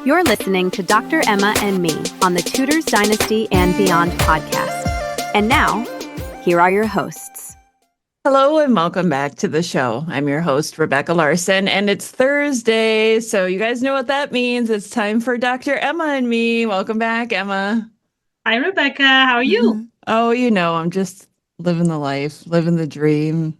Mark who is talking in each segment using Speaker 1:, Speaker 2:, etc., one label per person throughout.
Speaker 1: You're listening to Dr. Emma and me on the Tudors Dynasty and Beyond podcast. And now, here are your hosts.
Speaker 2: Hello and welcome back to the show. I'm your host, Rebecca Larson, and it's Thursday, so you guys know what that means. It's time for Dr. Emma and me. Welcome back, Emma.
Speaker 3: Hi, Rebecca. How are you?
Speaker 2: Oh, I'm just living the life, living the dream.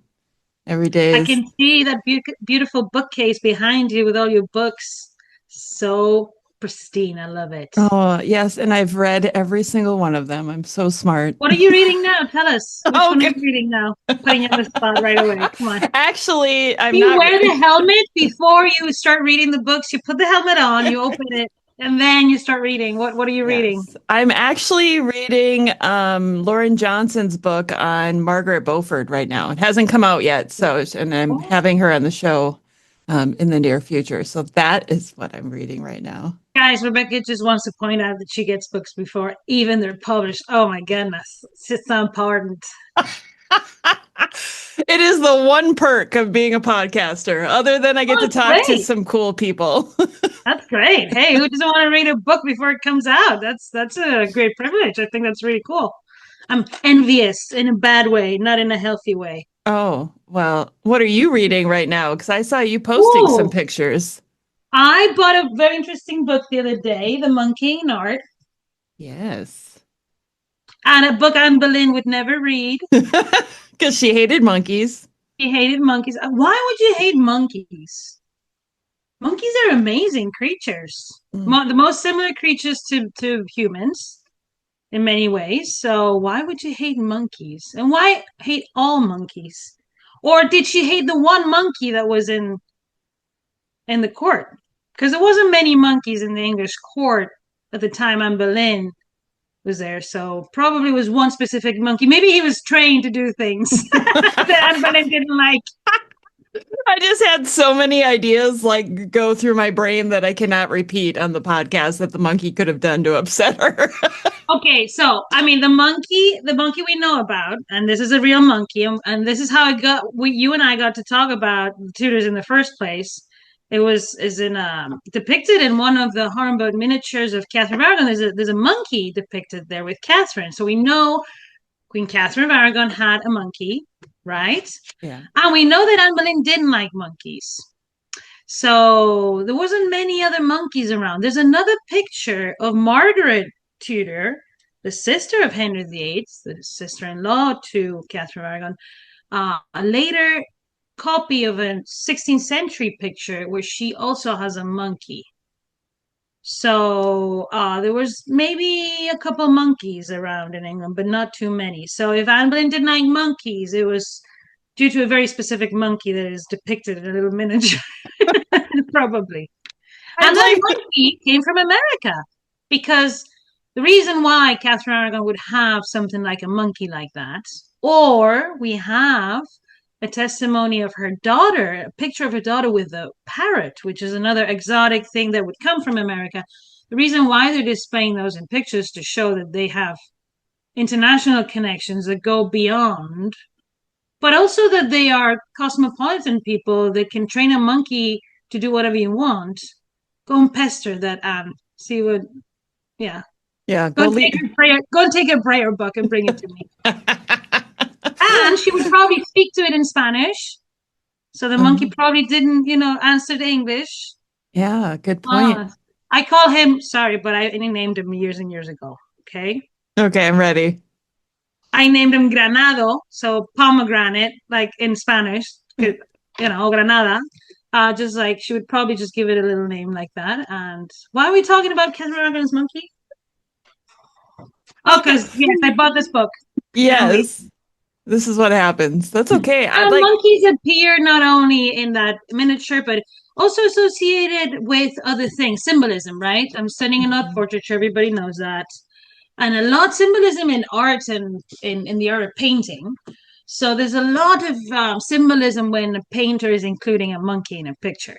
Speaker 2: Every day
Speaker 3: I can see that beautiful bookcase behind you with all your books. So pristine. I love it.
Speaker 2: Oh, yes, and I've read every single one of them. I'm so smart.
Speaker 3: What are you reading now? Tell us. Which one are you reading now? Putting you on the spot right away. Come on.
Speaker 2: Actually,
Speaker 3: You wear the helmet before you start reading the books. You put the helmet on, you open it, and then you start reading. What are you reading?
Speaker 2: I'm actually reading Lauren Johnson's book on Margaret Beaufort right now. It hasn't come out yet, and I'm having her on the show in the near future. So that is what I'm reading right now.
Speaker 3: Guys, Rebecca just wants to point out that she gets books before even they're published. Oh my goodness. It's so important.
Speaker 2: It is the one perk of being a podcaster, other than I get to talk to some cool people.
Speaker 3: That's great. Hey, who doesn't want to read a book before it comes out? That's a great privilege. I think that's really cool. I'm envious in a bad way, not in a healthy way.
Speaker 2: Oh, well, what are you reading right now? Because I saw you posting some pictures.
Speaker 3: I bought a very interesting book the other day, The Monkey in Art.
Speaker 2: Yes.
Speaker 3: And a book Anne Boleyn would never read.
Speaker 2: Because she hated monkeys.
Speaker 3: She hated monkeys. Why would you hate monkeys? Monkeys are amazing creatures. The most similar creatures to humans in many ways. So why would you hate monkeys? And why hate all monkeys? Or did she hate the one monkey that was in the court? Because there wasn't many monkeys in the English court at the time Anne Boleyn was there. So probably was one specific monkey. Maybe he was trained to do things that Anne Boleyn didn't like.
Speaker 2: I just had so many ideas go through my brain that I cannot repeat on the podcast that the monkey could have done to upset her.
Speaker 3: Okay, so I mean the monkey we know about, and this is a real monkey, and this is how you and I got to talk about the Tudors in the first place. It is depicted in one of the Hornboat miniatures of Catherine of Aragon. There's a monkey depicted there with Catherine, so we know Queen Catherine of Aragon had a monkey, right?
Speaker 2: Yeah.
Speaker 3: And we know that Anne Boleyn didn't like monkeys. So there wasn't many other monkeys around. There's another picture of Margaret Tudor, the sister of Henry VIII, the sister-in-law to Catherine of Aragon, a later copy of a 16th century picture where she also has a monkey. So there was maybe a couple monkeys around in England, but not too many. So if Anne Boleyn didn't like monkeys, it was due to a very specific monkey that is depicted in a little miniature, probably. And that monkey came from America, because the reason why Catherine Aragon would have something like a monkey like that, or we have a testimony of her daughter, a picture of her daughter with a parrot, which is another exotic thing that would come from America. The reason why they're displaying those in pictures to show that they have international connections that go beyond, but also that they are cosmopolitan people that can train a monkey to do whatever you want. Go and pester that see what, yeah.
Speaker 2: Yeah,
Speaker 3: go and take a prayer book and bring it to me. And she would probably speak to it in Spanish. So the monkey probably didn't, answer the English.
Speaker 2: Yeah, good point.
Speaker 3: I call him, sorry, but I named him years and years ago. Okay.
Speaker 2: Okay, I'm ready.
Speaker 3: I named him Granado, so pomegranate, like in Spanish, Granada. Just like she would probably just give it a little name like that. And why are we talking about Catherine Aragon's monkey? Oh, because yes, I bought this book.
Speaker 2: Yes. This is what happens. That's okay.
Speaker 3: Monkeys appear not only in that miniature, but also associated with other things, symbolism, right? I'm studying a lot portraiture. Everybody knows that. And a lot of symbolism in art and in the art of painting. So there's a lot of symbolism when a painter is including a monkey in a picture.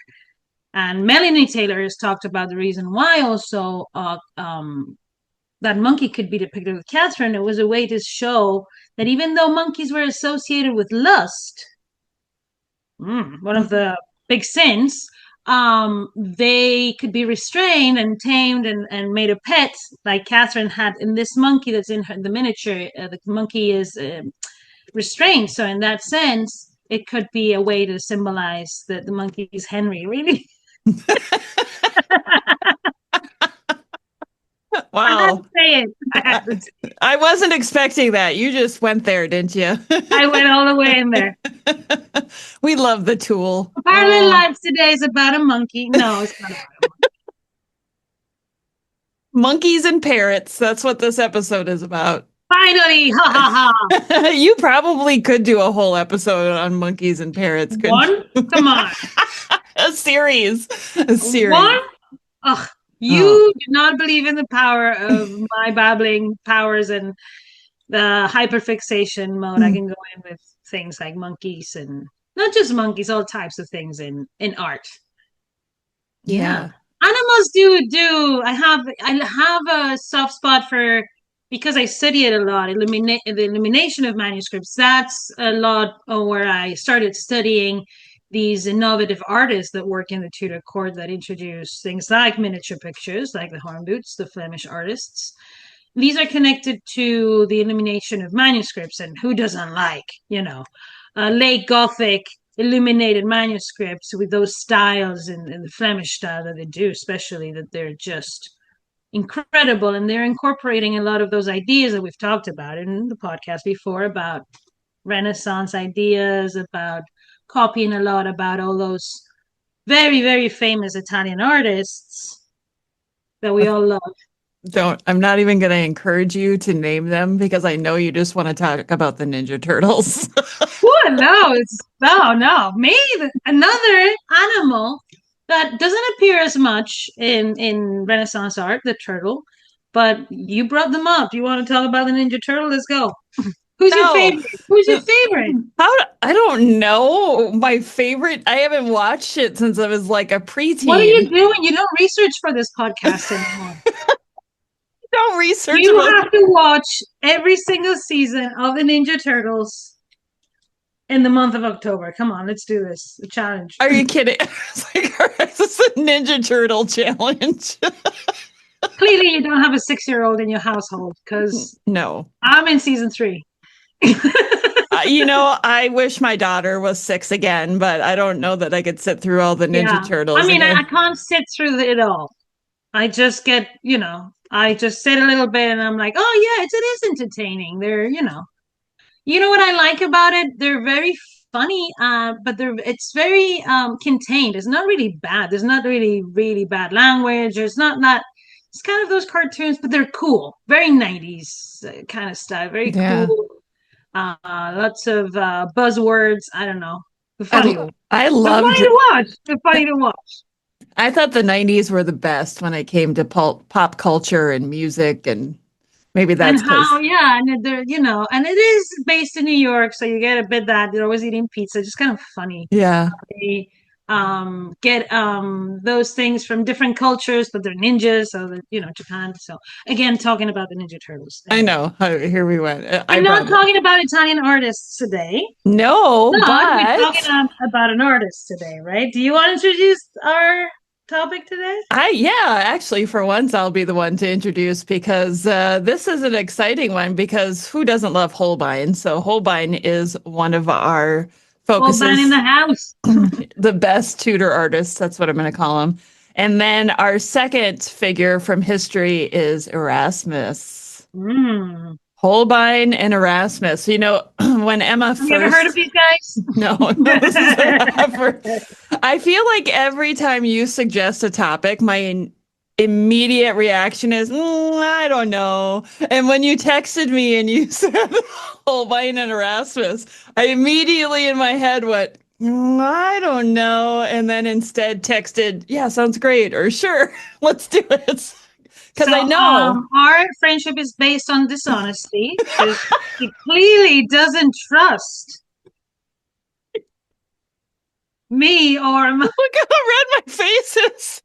Speaker 3: And Melanie Taylor has talked about the reason why also that monkey could be depicted with Catherine. It was a way to show that even though monkeys were associated with lust, one of the big sins, they could be restrained and tamed and made a pet, like Catherine had in this monkey that's in the miniature. The monkey is restrained, so in that sense, it could be a way to symbolize that the monkey is Henry. Really, I had to
Speaker 2: Wow.
Speaker 3: say it.
Speaker 2: I wasn't expecting that. You just went there, didn't you?
Speaker 3: I went all the way in there.
Speaker 2: We love the tool.
Speaker 3: Parallel Lives today is about a monkey. No, it's not about a monkey.
Speaker 2: Monkeys and parrots. That's what this episode is about.
Speaker 3: Finally, ha ha ha.
Speaker 2: You probably could do a whole episode on monkeys and parrots.
Speaker 3: One? Come on.
Speaker 2: A series. A series.
Speaker 3: One? Ugh. You do not believe in the power of my babbling powers and the hyperfixation mode. I can go in with things like monkeys and not just monkeys, all types of things in art. Yeah. Animals do. I have a soft spot for, because I study it a lot, the elimination of manuscripts. That's a lot where I started studying these innovative artists that work in the Tudor court that introduce things like miniature pictures, like the Hornboots, the Flemish artists. These are connected to the elimination of manuscripts, and who doesn't like, late Gothic illuminated manuscripts with those styles in the Flemish style that they do, especially, that they're just incredible. And they're incorporating a lot of those ideas that we've talked about in the podcast before, about Renaissance ideas, about copying a lot about all those very, very famous Italian artists that we all love.
Speaker 2: I'm not even going to encourage you to name them because I know you just want to talk about the Ninja Turtles.
Speaker 3: No. Maybe another animal that doesn't appear as much in Renaissance art, the turtle, but you brought them up. Do you want to talk about the Ninja Turtle? Let's go. Who's your favorite?
Speaker 2: I don't know. My favorite, I haven't watched it since I was like a preteen.
Speaker 3: What are you doing? You don't research for this podcast anymore.
Speaker 2: Don't research.
Speaker 3: You have to watch every single season of the Ninja Turtles in the month of October. Come on, let's do this. A challenge.
Speaker 2: Are you kidding? It's like, all right, this is a Ninja Turtle challenge.
Speaker 3: Clearly, you don't have a 6-year-old in your household, because
Speaker 2: no,
Speaker 3: I'm in season 3.
Speaker 2: I wish my daughter was 6 again, but I don't know that I could sit through all the Ninja Turtles.
Speaker 3: I mean, I can't sit through it all. I just get, I just sit a little bit and I'm like, oh yeah, it is entertaining. They're, you know what I like about it? They're very funny, but it's very contained. It's not really bad. There's not really, really bad language. There's not that. It's kind of those cartoons, but they're cool. Very 90s kind of style. Very cool. Lots of buzzwords. I don't know.
Speaker 2: I loved
Speaker 3: it. They're funny to watch.
Speaker 2: I thought the 90s were the best when it came to pop culture and music, and maybe that's
Speaker 3: and they're, and it is based in New York, so you get a bit that they're always eating pizza, just kind of funny.
Speaker 2: Yeah.
Speaker 3: They get those things from different cultures, but they're ninjas, so they're, Japan. So again, talking about the Ninja Turtles.
Speaker 2: I know. Here we went.
Speaker 3: I'm not talking about Italian artists today.
Speaker 2: No, but
Speaker 3: we're talking about an artist today, right? Do you want to introduce our topic today?
Speaker 2: Actually, for once, I'll be the one to introduce, because this is an exciting one, because who doesn't love Holbein? So Holbein is one of our focuses.
Speaker 3: Holbein in the house.
Speaker 2: The best Tudor artists, that's what I'm going to call him. And then our second figure from history is Erasmus. Holbein and Erasmus. When Emma first...
Speaker 3: Have you ever heard of these guys?
Speaker 2: No. I feel like every time you suggest a topic, my immediate reaction is, I don't know. And when you texted me and you said Holbein and Erasmus, I immediately in my head went, I don't know. And then instead texted, yeah, sounds great. Or sure, let's do it. Because I know
Speaker 3: our friendship is based on dishonesty. He clearly doesn't trust me or
Speaker 2: look how red my face is.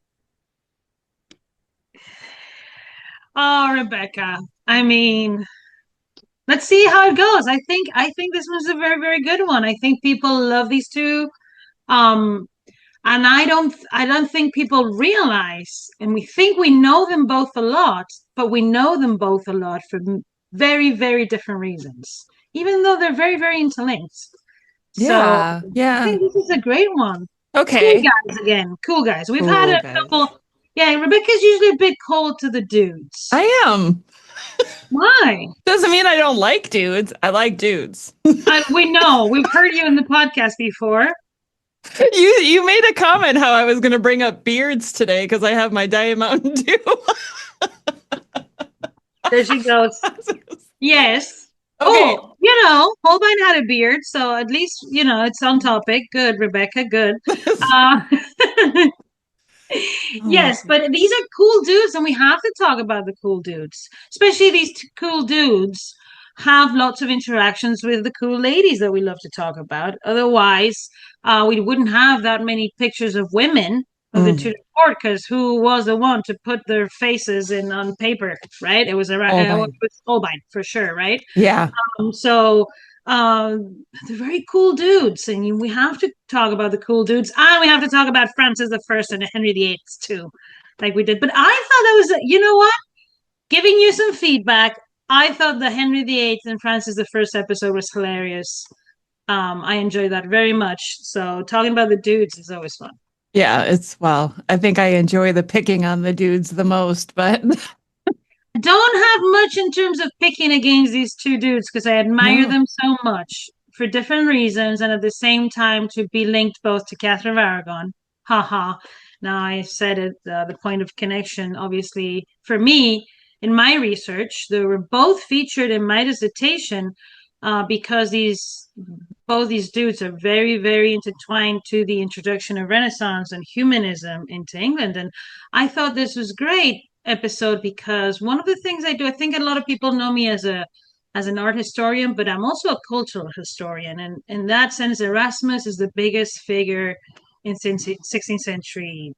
Speaker 3: Oh, Rebecca. I mean, let's see how it goes. I think this was a very, very good one. I think people love these two. And I don't think people realize, and we think we know them both a lot, but we know them both a lot for very, very different reasons, even though they're very, very interlinked. So
Speaker 2: Yeah,
Speaker 3: I
Speaker 2: yeah.
Speaker 3: think this is a great one. Cool
Speaker 2: Okay.
Speaker 3: guys again. Cool guys. We've had
Speaker 2: Cool,
Speaker 3: a
Speaker 2: guys.
Speaker 3: couple. Yeah, Rebecca's usually a bit cold to the dudes.
Speaker 2: I am.
Speaker 3: Why?
Speaker 2: Doesn't mean I don't like dudes. I like dudes.
Speaker 3: We know. We've heard you in the podcast before.
Speaker 2: You made a comment how I was going to bring up beards today because I have my Diet Mountain Dew.
Speaker 3: There she goes. Yes.
Speaker 2: Okay.
Speaker 3: Oh, Holbein had a beard, so at least, it's on topic. Good, Rebecca, good. Uh, yes, but these are cool dudes, and we have to talk about the cool dudes. Especially these cool dudes have lots of interactions with the cool ladies that we love to talk about. Otherwise, we wouldn't have that many pictures of women of the Tudor court, because who was the one to put their faces in on paper, right? It was
Speaker 2: Holbein.
Speaker 3: Holbein for sure, right?
Speaker 2: Yeah.
Speaker 3: So they're very cool dudes, and we have to talk about the cool dudes, and we have to talk about Francis the First and Henry VIII too, like we did. But I thought that was, you know what? Giving you some feedback, I thought the Henry VIII and Francis the First episode was hilarious. I enjoyed that very much. So talking about the dudes is always fun.
Speaker 2: Yeah, well, I think I enjoy the picking on the dudes the most, but
Speaker 3: Don't have much in terms of picking against these two dudes because I admire
Speaker 2: no.
Speaker 3: them so much for different reasons, and at the same time to be linked both to Catherine of Aragon. Haha. Now I said it, the point of connection, obviously, for me in my research, they were both featured in my dissertation because both these dudes are very, very intertwined to the introduction of Renaissance and humanism into England. And I thought this was great episode because one of the things I do, I think a lot of people know me as an art historian, but I'm also a cultural historian. And in that sense, Erasmus is the biggest figure in 16th century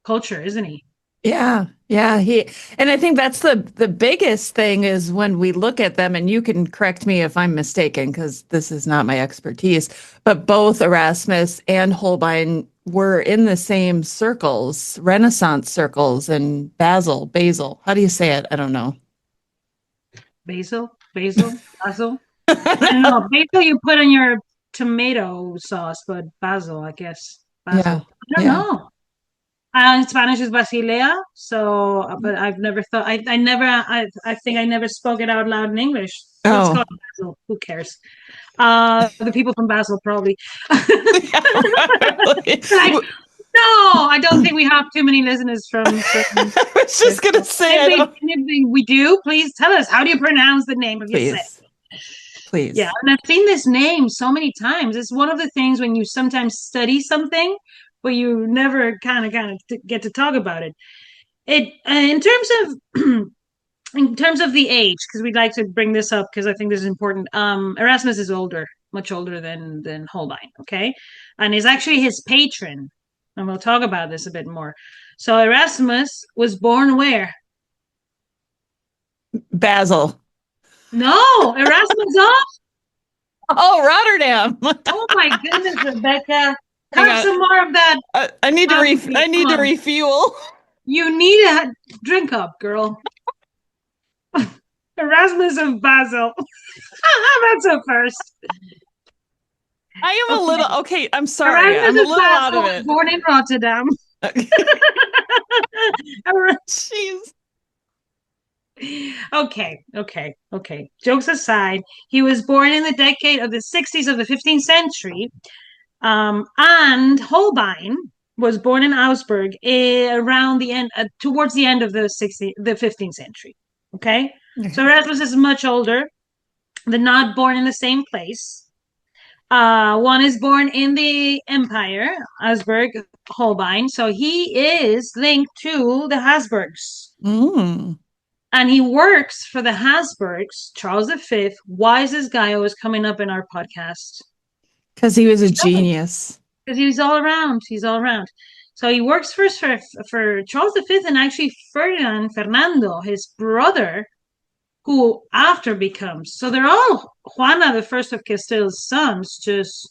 Speaker 3: culture, isn't he?
Speaker 2: Yeah, yeah, and I think that's the biggest thing is when we look at them, and you can correct me if I'm mistaken because this is not my expertise, but both Erasmus and Holbein were in the same circles, Renaissance circles in Basel. How do you say it? I don't know.
Speaker 3: Basil. I don't know. Basil you put in your tomato sauce, but basil, I guess.
Speaker 2: Yeah,
Speaker 3: Basil. I don't
Speaker 2: yeah.
Speaker 3: know. In Spanish is Basilea. So, but I've never thought. I think I never spoke it out loud in English. Let's
Speaker 2: Oh,
Speaker 3: call it Basil. Who cares? The people from Basel probably. Like, no, I don't think we have too many listeners from.
Speaker 2: I was just gonna say,
Speaker 3: If we do, please tell us. How do you pronounce the name of your set?
Speaker 2: Please.
Speaker 3: Yeah, and I've seen this name so many times. It's one of the things when you sometimes study something, but you never kind of get to talk about it. In terms of in terms of the age, because we'd like to bring this up because I think this is important. Erasmus is older, much older than Holbein, okay, and is actually his patron, and we'll talk about this a bit more. So Erasmus was born where?
Speaker 2: Basel.
Speaker 3: No, Erasmus off.
Speaker 2: Oh, Rotterdam.
Speaker 3: Oh my goodness, Rebecca. Have some more of that.
Speaker 2: I need to I need to refuel.
Speaker 3: You need a drink up, girl. Erasmus of Basel. That's a first.
Speaker 2: I am a little okay. I'm sorry. I'm a little out of it.
Speaker 3: Born in Rotterdam.
Speaker 2: Jeez.
Speaker 3: Okay. Jokes aside, he was born in the decade of the 60s of the 15th century. And Holbein was born in Augsburg around the end, towards the end of the 15th century. Okay? So Erasmus is much older. They're not born in the same place. One is born in the Empire, Augsburg, Holbein. So he is linked to the Habsburgs. And he works for the Habsburgs, Charles V, wisest guy always coming up in our podcast.
Speaker 2: Because he was a genius.
Speaker 3: Because he was all around. He's all around. So he works first for Charles V and actually Fernando, his brother, who after becomes. So they're all Juana the First of Castile's sons, just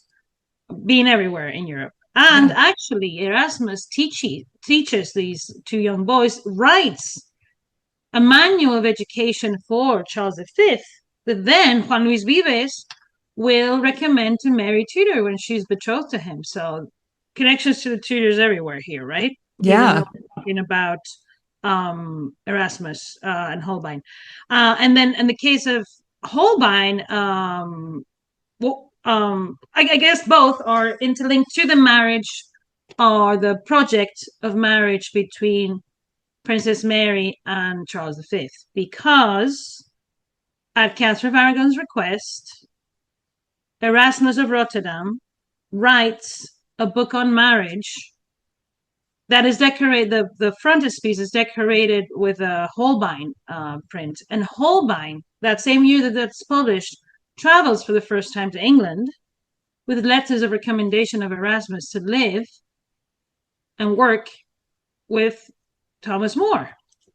Speaker 3: being everywhere in Europe. And actually, Erasmus teaches these two young boys, writes a manual of education for Charles V that then Juan Luis Vives will recommend to Mary Tudor when she's betrothed to him. So connections to the Tudors everywhere here, right?
Speaker 2: Yeah.
Speaker 3: Even though we're talking about Erasmus and Holbein. And then in the case of Holbein, I guess both are interlinked to the marriage or the project of marriage between Princess Mary and Charles V, because at Catherine of Aragon's request, Erasmus of Rotterdam writes a book on marriage that is decorated, the frontispiece is decorated with a Holbein print. And Holbein, that same year that that's published, travels for the first time to England with letters of recommendation of Erasmus to live and work with Thomas More.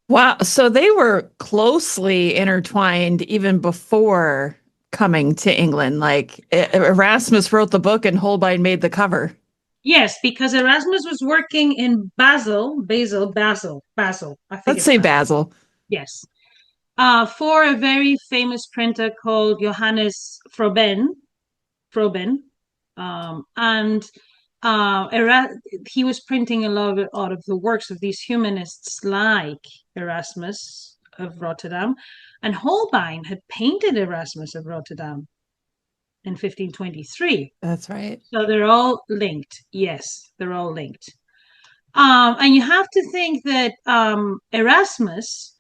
Speaker 2: Wow. So they were closely intertwined even before coming to England. Like Erasmus wrote the book and Holbein made the cover.
Speaker 3: Yes, because Erasmus was working in Basel.
Speaker 2: Let's say Basel.
Speaker 3: Yes. For a very famous printer called Johannes Froben. And he was printing a lot of the works of these humanists like Erasmus of Rotterdam. And Holbein had painted Erasmus of Rotterdam in 1523.
Speaker 2: That's right.
Speaker 3: So they're all linked. Yes, they're all linked. And you have to think that Erasmus,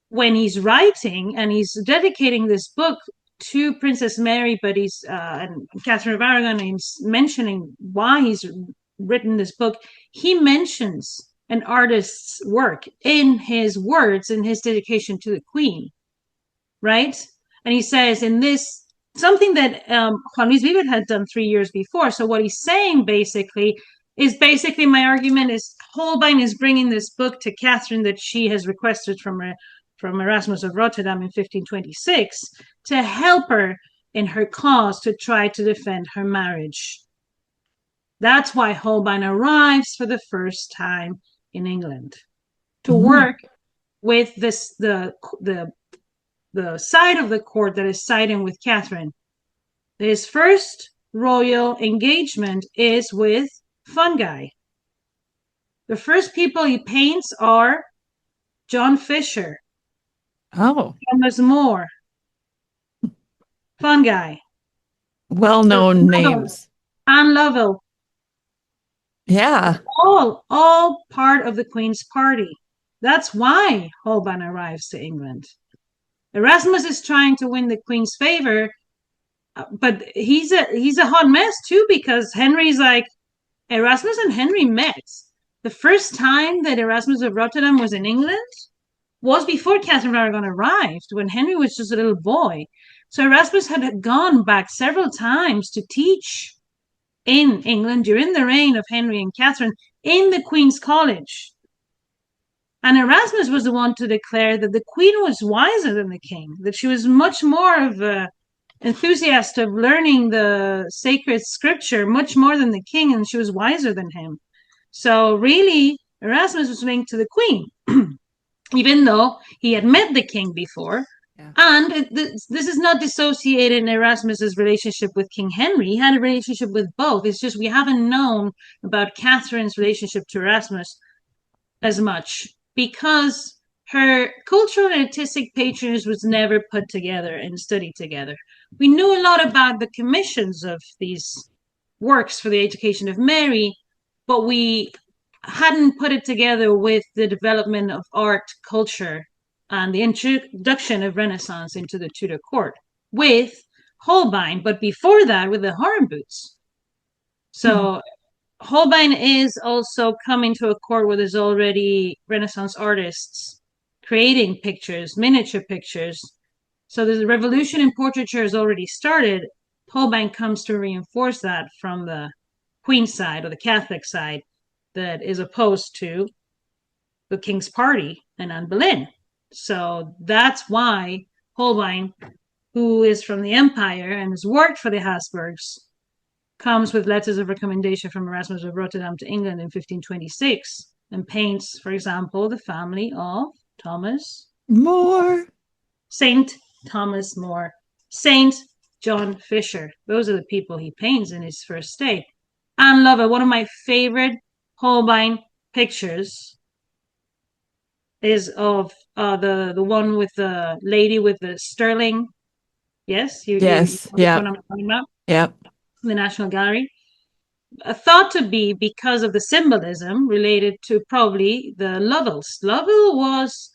Speaker 3: when he's writing and he's dedicating this book to Princess Mary, but he's and Catherine of Aragon, and he's mentioning why he's written this book, he mentions an artist's work in his words, in his dedication to the Queen, right? And he says in this, something that Juan Luis Vives had done 3 years before. So what he's saying basically my argument is Holbein is bringing this book to Catherine that she has requested from Erasmus of Rotterdam in 1526 to help her in her cause to try to defend her marriage. That's why Holbein arrives for the first time in England to work with the side of the court that is siding with Catherine. His first royal engagement is with fungi. The first people he paints are John Fisher, Thomas More, fungi.
Speaker 2: Well-known names.
Speaker 3: Anne Lovell.
Speaker 2: Yeah.
Speaker 3: All part of the Queen's party. That's why Holbein arrives to England. Erasmus is trying to win the Queen's favor, but he's a hot mess too, because Henry's like, Erasmus and Henry met. The first time that Erasmus of Rotterdam was in England was before Catherine of Aragon arrived, when Henry was just a little boy. So Erasmus had gone back several times to teach in England during the reign of Henry and Catherine in the Queen's College. And Erasmus was the one to declare that the Queen was wiser than the king, that she was much more of an enthusiast of learning the sacred scripture, much more than the king, and she was wiser than him. So really, Erasmus was linked to the Queen, even though he had met the king before. Yeah. And this is not dissociated in Erasmus's relationship with King Henry. He had a relationship with both. It's just we haven't known about Catherine's relationship to Erasmus as much, because her cultural and artistic patronage was never put together and studied together. We knew a lot about the commissions of these works for the education of Mary, but we hadn't put it together with the development of art, culture, and the introduction of Renaissance into the Tudor court with Holbein, but before that with the Horn Boots. So Holbein is also coming to a court where there's already Renaissance artists creating pictures, miniature pictures. So the revolution in portraiture has already started. Holbein comes to reinforce that from the Queen's side, or the Catholic side, that is opposed to the King's party and Anne Boleyn. So that's why Holbein, who is from the Empire and has worked for the Habsburgs, comes with letters of recommendation from Erasmus of Rotterdam to England in 1526 and paints, for example, the family of Thomas
Speaker 2: More.
Speaker 3: Saint Thomas More, Saint John Fisher. Those are the people he paints in his first stay. And love it. One of my favorite Holbein pictures is of the one with the lady with the sterling. Yes, you know
Speaker 2: Yes.
Speaker 3: which
Speaker 2: Yep.
Speaker 3: one I'm talking about.
Speaker 2: Yep.
Speaker 3: The National Gallery. Thought to be because of the symbolism related to probably the Lovells. Lovell was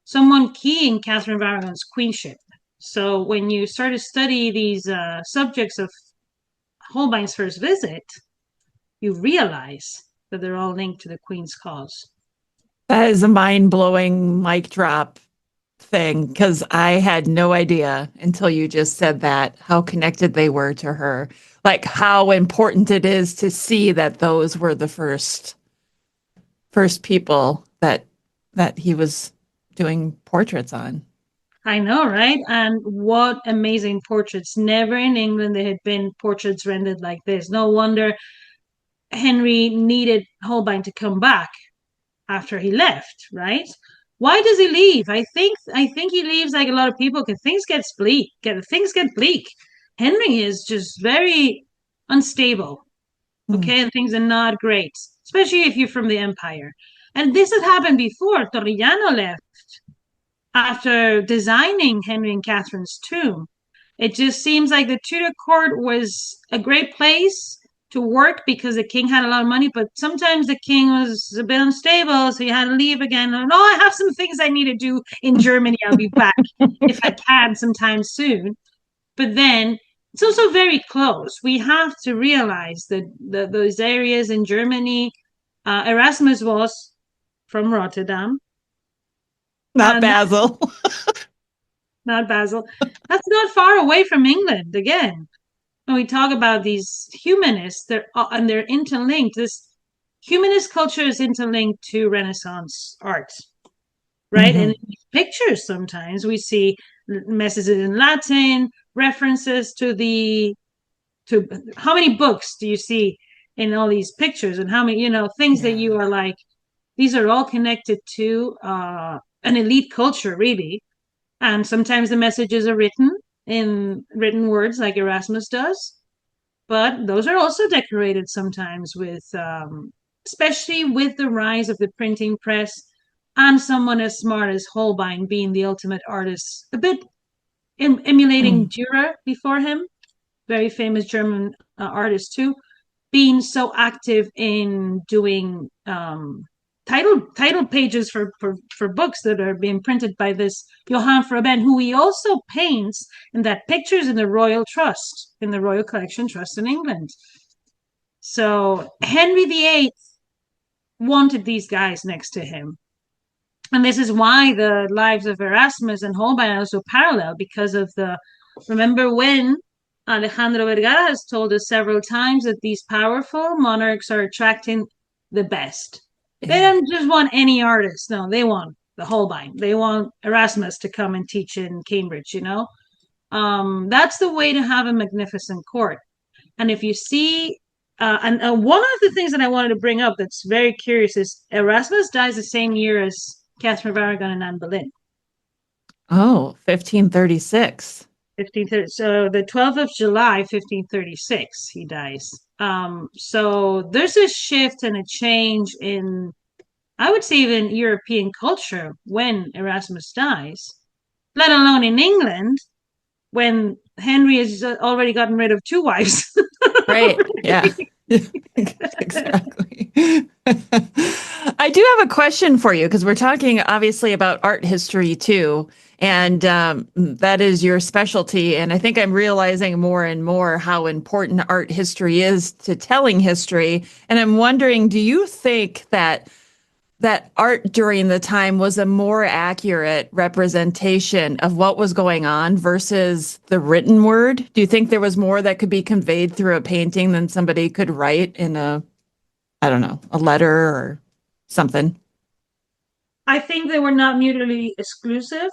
Speaker 3: someone key in Catherine of Aragon's queenship. So when you start to study these subjects of Holbein's first visit, you realize that they're all linked to the Queen's cause.
Speaker 2: That is a mind-blowing mic drop thing because I had no idea until you just said that how connected they were to her. Like how important it is to see that those were the first people that he was doing portraits on.
Speaker 3: I know, right? And what amazing portraits. Never in England there had been portraits rendered like this. No wonder Henry needed Holbein to come back after he left, right? Why does he leave? I think he leaves like a lot of people because things get bleak. Henry is just very unstable, okay, and things are not great, especially if you're from the Empire. And this had happened before. Torrigiano left after designing Henry and Catherine's tomb. It just seems like the Tudor court was a great place to work because the king had a lot of money, but sometimes the king was a bit unstable, so he had to leave again. And I have some things I need to do in Germany. I'll be back if I can sometime soon. But then it's also very close. We have to realize that those areas in Germany, Erasmus was from Rotterdam,
Speaker 2: Not
Speaker 3: and
Speaker 2: Basil.
Speaker 3: not Basel. That's not far away from England again. When we talk about these humanists, and they're interlinked. This humanist culture is interlinked to Renaissance art, right?
Speaker 2: Mhm.
Speaker 3: And in pictures, sometimes we see messages in Latin, references to how many books do you see in all these pictures, and how many things that you are like. These are all connected to an elite culture, really. And sometimes the messages are written in written words like Erasmus does, but those are also decorated sometimes with, especially with the rise of the printing press and someone as smart as Holbein being the ultimate artist, a bit emulating
Speaker 2: Mm.
Speaker 3: Dürer before him, very famous German artist too, being so active in doing title pages for books that are being printed by this Johann Froben, who he also paints in that pictures in the Royal Trust, in the Royal Collection Trust in England. So Henry VIII wanted these guys next to him. And this is why the lives of Erasmus and Holbein are so parallel, because of remember when Alejandro Vergara has told us several times that these powerful monarchs are attracting the best. They don't just want any artist. No, they want the Holbein. They want Erasmus to come and teach in Cambridge, That's the way to have a magnificent court. And if you see, and one of the things that I wanted to bring up that's very curious is Erasmus dies the same year as Catherine of Aragon and Anne Boleyn.
Speaker 2: Oh, 1536.
Speaker 3: 1530. So the 12th of July, 1536, he dies. So there's a shift and a change in, I would say, even European culture when Erasmus dies, let alone in England when Henry has already gotten rid of two wives.
Speaker 2: Right. Yeah. Exactly. I do have a question for you because we're talking obviously about art history too. And that is your specialty. And I think I'm realizing more and more how important art history is to telling history. And I'm wondering, do you think that art during the time was a more accurate representation of what was going on versus the written word? Do you think there was more that could be conveyed through a painting than somebody could write in I don't know, a letter or something?
Speaker 3: I think they were not mutually exclusive.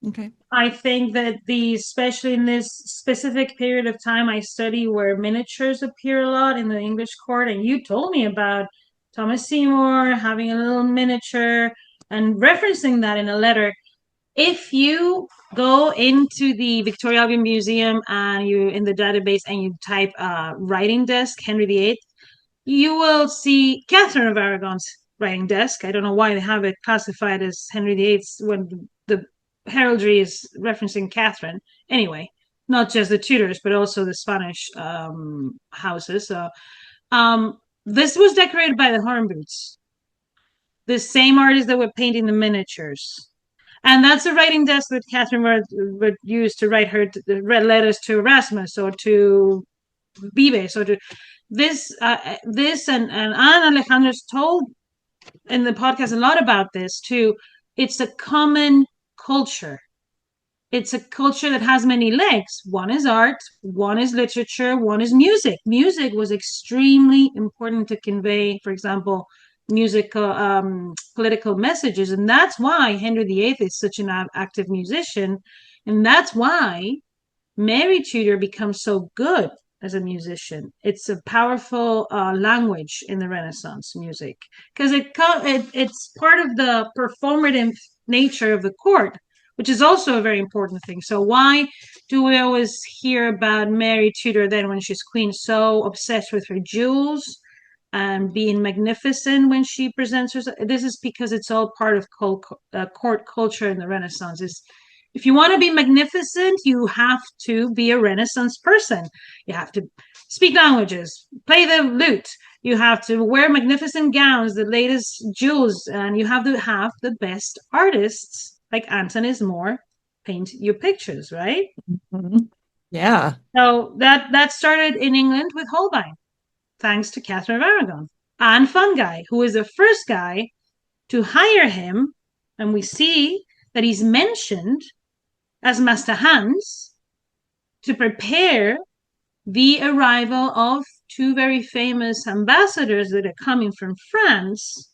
Speaker 2: Okay.
Speaker 3: I think that especially in this specific period of time I study where miniatures appear a lot in the English court, and you told me about Thomas Seymour having a little miniature and referencing that in a letter. If you go into the Victoria Albert Museum and you in the database and you type writing desk Henry VIII, you will see Catherine of Aragon's writing desk. I don't know why they have it classified as Henry VIII's when the heraldry is referencing Catherine. Anyway, not just the Tudors, but also the Spanish houses. So this was decorated by the Hornboots, the same artists that were painting the miniatures. And that's the writing desk that Catherine would use to write her letters to Erasmus or to Vives or to this and Anne Alejandro's told in the podcast a lot about this too. It's a common culture. It's a culture that has many legs. One is art, one is literature, one is music. Music was extremely important to convey, for example, musical political messages, and that's why Henry VIII is such an active musician, and that's why Mary Tudor becomes so good as a musician. It's a powerful language in the Renaissance music because it's part of the performative nature of the court, which is also a very important thing. So why do we always hear about Mary Tudor then when she's queen, so obsessed with her jewels and being magnificent when she presents herself? This is because it's all part of court culture in the Renaissance. If you want to be magnificent, you have to be a Renaissance person. You have to speak languages, play the lute. You have to wear magnificent gowns, the latest jewels, and you have to have the best artists like Antonis More paint your pictures, right?
Speaker 2: Mm-hmm. Yeah.
Speaker 3: So that started in England with Holbein, thanks to Catherine of Aragon. And Fungi, who is the first guy to hire him, and we see that he's mentioned as Master Hans to prepare the arrival of two very famous ambassadors that are coming from France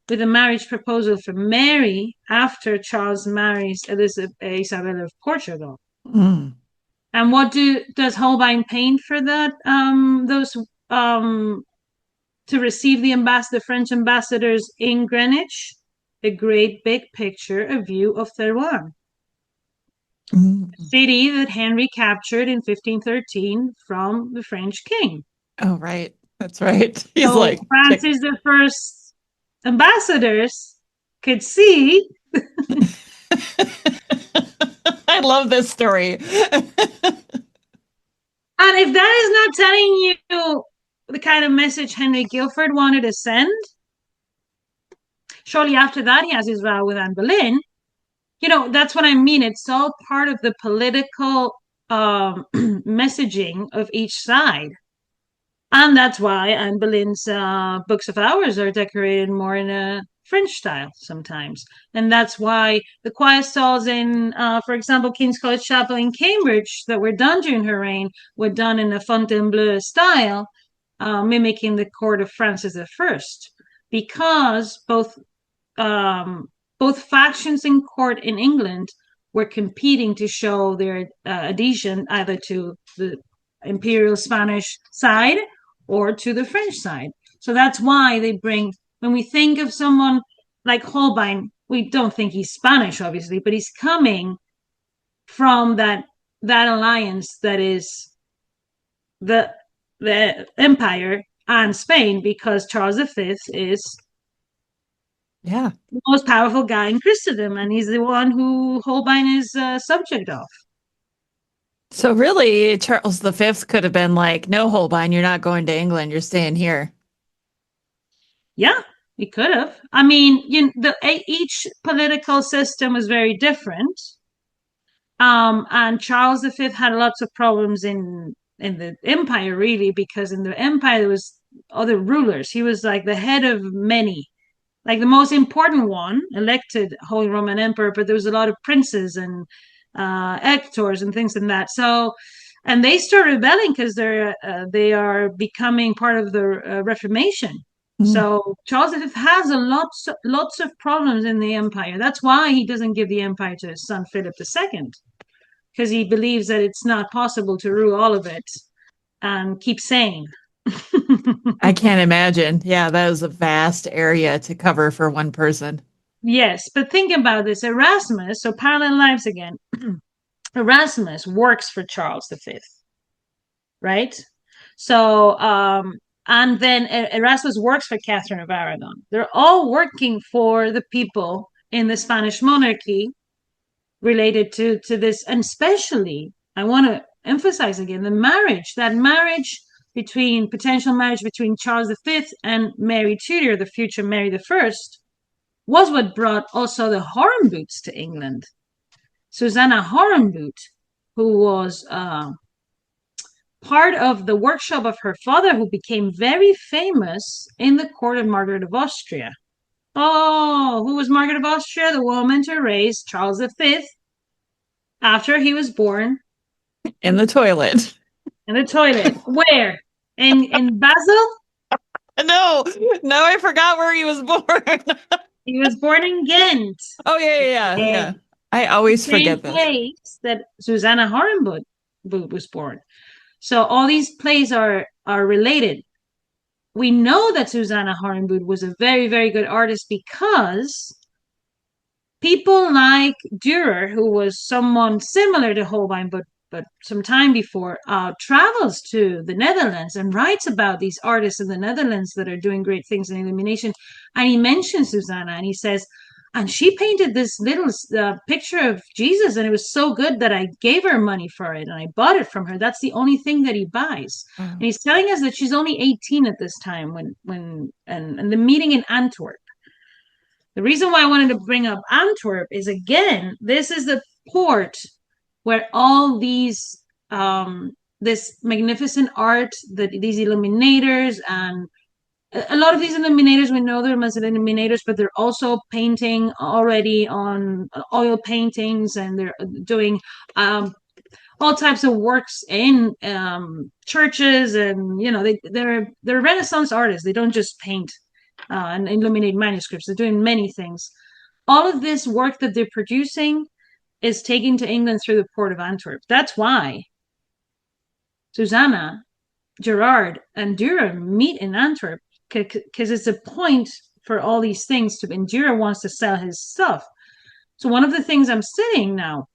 Speaker 3: with a marriage proposal for Mary after Charles marries Isabella of Portugal.
Speaker 2: Mm.
Speaker 3: And what does Holbein paint for that? Those to receive the French ambassadors in Greenwich, a great big picture, a view of Terouanne. City that Henry captured in 1513 from the French king.
Speaker 2: Oh, right. That's right. He's
Speaker 3: so
Speaker 2: like
Speaker 3: Francis the first ambassadors could see.
Speaker 2: I love this story.
Speaker 3: And if that is not telling you the kind of message Henry Guilford wanted to send, shortly after that, he has his row with Anne Boleyn. That's what I mean. It's all part of the political messaging of each side. And that's why Anne Boleyn's books of hours are decorated more in a French style sometimes. And that's why the quiet stalls in, for example, King's College Chapel in Cambridge that were done during her reign were done in a Fontainebleau style, mimicking the court of Francis I, because both factions in court in England were competing to show their adhesion either to the imperial Spanish side or to the French side. So that's why when we think of someone like Holbein, we don't think he's Spanish, obviously, but he's coming from that alliance that is the empire and Spain, because Charles V is the most powerful guy in Christendom, and he's the one who Holbein is subject of.
Speaker 2: So really, Charles V could have been like, no, Holbein, you're not going to England. You're staying here.
Speaker 3: Yeah, he could have. I mean, each political system was very different. And Charles V had lots of problems in the empire, really, because in the empire there was other rulers. He was like the head of many, like the most important one, elected Holy Roman Emperor, but there was a lot of princes and electors and things like that. So, and they start rebelling because they are becoming part of the Reformation. So Charles V has lots of problems in the empire. That's why he doesn't give the empire to his son Philip II, because he believes that it's not possible to rule all of it and keep sane.
Speaker 2: I can't imagine. Yeah, that is a vast area to cover for one person.
Speaker 3: Yes, but think about this. Erasmus, so parallel lives again. Erasmus works for Charles V, right? So, and then Erasmus works for Catherine of Aragon. They're all working for the people in the Spanish monarchy related to this, and especially I want to emphasize again the marriage, that marriage between potential marriage between Charles V and Mary Tudor, the future Mary I, was what brought also the Hornboots to England. Susanna Hornboot, who was part of the workshop of her father, who became very famous in the court of Margaret of Austria. Oh, who was Margaret of Austria? The woman to raise Charles V after he was born.
Speaker 2: In the toilet.
Speaker 3: In the toilet. Where? In Basel?
Speaker 2: No, I forgot where he was born.
Speaker 3: He was born in Ghent.
Speaker 2: Oh, yeah. I always forget this.
Speaker 3: Place that Susanna Hornboot was born. So all these plays are related. We know that Susanna Hornboot was a very, very good artist because people like Dürer, who was someone similar to Holbein, but some time before, travels to the Netherlands and writes about these artists in the Netherlands that are doing great things in illumination. And he mentions Susanna, and he says, and she painted this little picture of Jesus, and it was so good that I gave her money for it, and I bought it from her. That's the only thing that he buys. And he's telling us that she's only 18 at this time when the meeting in Antwerp. The reason why I wanted to bring up Antwerp is, again, this is the port where all these this magnificent art, these illuminators, and a lot of these illuminators, we know them as illuminators, but they're also painting already on oil paintings, and they're doing all types of works in churches, and they're Renaissance artists. They don't just paint and illuminate manuscripts. They're doing many things. All of this work that they're producing is taken to England through the port of Antwerp. That's why Susanna, Gerard, and Dürer meet in Antwerp, because it's a point for all these things to, and Dürer wants to sell his stuff. So one of the things I'm studying now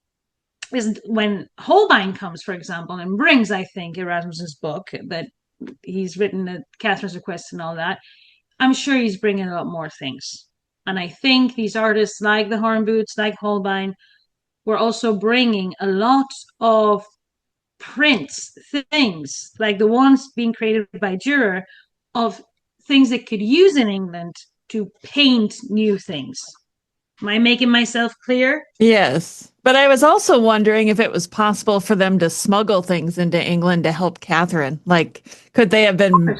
Speaker 3: is when Holbein comes, for example, and brings, I think, Erasmus's book that he's written at Catherine's request and all that, I'm sure he's bringing a lot more things. And I think these artists like the Hornboots, like Holbein, we're also bringing a lot of prints, things like the ones being created by Dürer, of things that could use in England to paint new things. Am I making myself clear?
Speaker 2: Yes. But I was also wondering if it was possible for them to smuggle things into England to help Catherine. Like, could they have been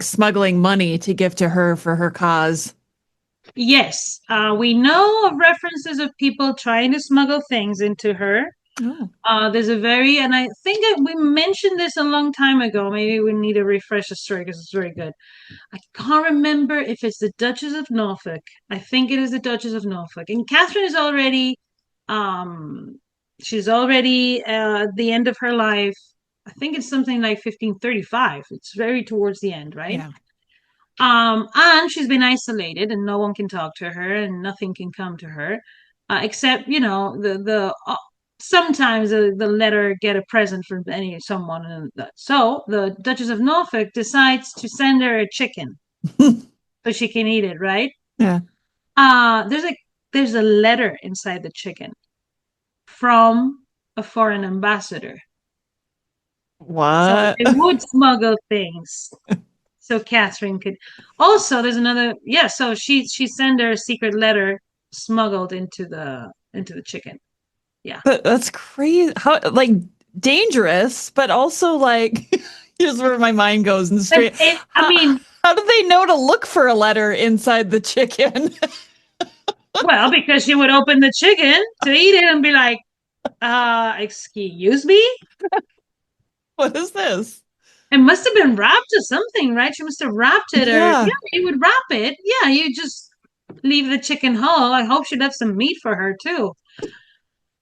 Speaker 2: smuggling money to give to her for her cause?
Speaker 3: Yes, we know of references of people trying to smuggle things into her. There's and I think we mentioned this a long time ago. Maybe we need to refresh the story because it's very good. I can't remember if it's the Duchess of Norfolk. I think it is the Duchess of Norfolk. And Catherine is already, she's already at the end of her life. I think it's something like 1535. It's very towards the end, right?
Speaker 2: Yeah.
Speaker 3: And she's been isolated, and no one can talk to her, and nothing can come to her, except sometimes the letter get a present from someone, and so the Duchess of Norfolk decides to send her a chicken so she can eat it, right?
Speaker 2: Yeah.
Speaker 3: There's a letter inside the chicken from a foreign ambassador.
Speaker 2: What?
Speaker 3: So they would smuggle things. So Catherine could. Also, there's another. Yeah. So she sent her a secret letter smuggled into the chicken. Yeah.
Speaker 2: That's crazy. How dangerous, but also here's where my mind goes in the street.
Speaker 3: I mean,
Speaker 2: how do they know to look for a letter inside the chicken?
Speaker 3: Well, because she would open the chicken to eat it and be like, excuse me?
Speaker 2: What is this?
Speaker 3: It must have been wrapped to something, right? She must have wrapped it, or
Speaker 2: Yeah.
Speaker 3: yeah, you would wrap it. Yeah, you just leave the chicken whole. I hope she left some meat for her too.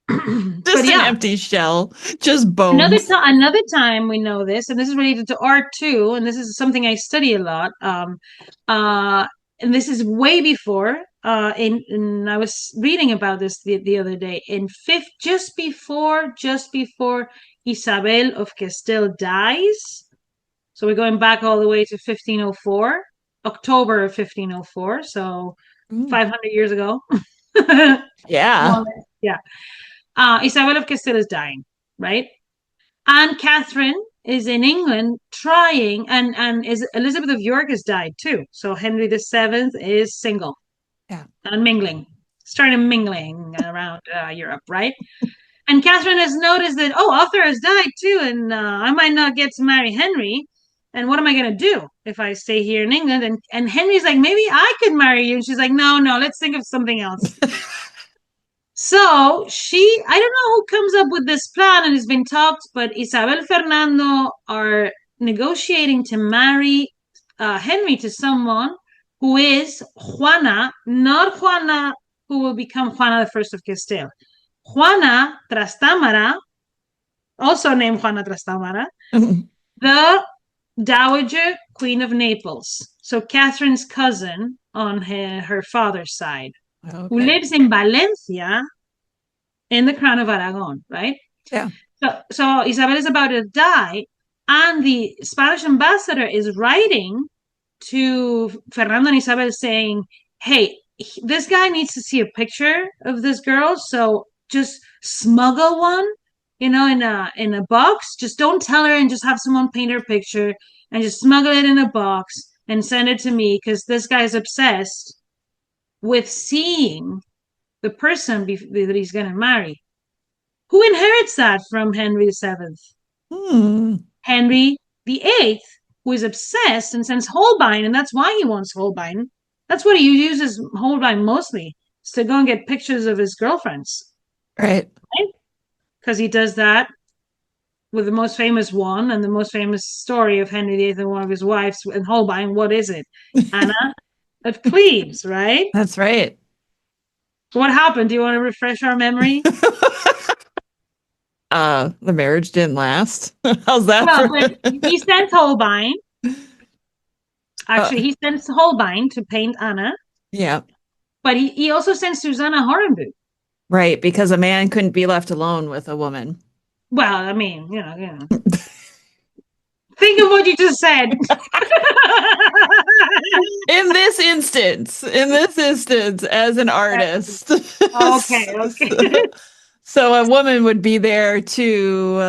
Speaker 3: But
Speaker 2: Just an
Speaker 3: yeah,
Speaker 2: empty shell, just bones.
Speaker 3: another time we know this, and this is related to art too, and this is something I study a lot. Uh, and this is way before. In I was reading about this the other day. In fifth, just before Isabel of Castile dies. So we're going back all the way to 1504, October of 1504. So
Speaker 2: Mm.
Speaker 3: 500 years ago.
Speaker 2: Yeah.
Speaker 3: Well, yeah. Isabel of Castile is dying, right? And Catherine is in England trying, and is Elizabeth of York has died too. So Henry VII is single
Speaker 2: Yeah.
Speaker 3: and mingling, started mingling around Europe, right? And Catherine has noticed that, oh, Arthur has died too, and I might not get to marry Henry. And what am I going to do if I stay here in England? And Henry's like, maybe I could marry you. And she's like, no, no, let's think of something else. So I don't know who comes up with this plan and it's been talked, but Isabel Fernando are negotiating to marry Henry to someone who is Juana, not Juana who will become Juana the First of Castile. Juana Trastámara, also named Juana Trastámara, the Dowager Queen of Naples. So Catherine's cousin on her father's side, who
Speaker 2: Okay.
Speaker 3: lives in Valencia in the crown of Aragon, right?
Speaker 2: Yeah.
Speaker 3: So Isabel is about to die, and the Spanish ambassador is writing to Fernando and Isabel saying, hey, this guy needs to see a picture of this girl, so just smuggle one, in a box. Just don't tell her, and just have someone paint her picture and just smuggle it in a box and send it to me, because this guy's obsessed with seeing the person that he's going to marry. Who inherits that from Henry VII?
Speaker 2: Hmm.
Speaker 3: Henry VIII, who is obsessed and sends Holbein, and that's why he wants Holbein. That's what he uses Holbein mostly, is to go and get pictures of his girlfriends.
Speaker 2: Right.
Speaker 3: Because he does that with the most famous one, and the most famous story of Henry VIII and one of his wives and Holbein. What is it? Anna of Cleves, right?
Speaker 2: That's right.
Speaker 3: What happened? Do you want to refresh our memory?
Speaker 2: The marriage didn't last. How's that
Speaker 3: Well,
Speaker 2: for?
Speaker 3: but he sends Holbein. Actually, he sends Holbein to paint Anna,
Speaker 2: Yeah.
Speaker 3: but he also sends Susanna Horenboot.
Speaker 2: Right, because a man couldn't be left alone with a woman.
Speaker 3: Well, I mean, think of what you just said.
Speaker 2: In this instance, as an artist.
Speaker 3: Okay.
Speaker 2: So a woman would be there to,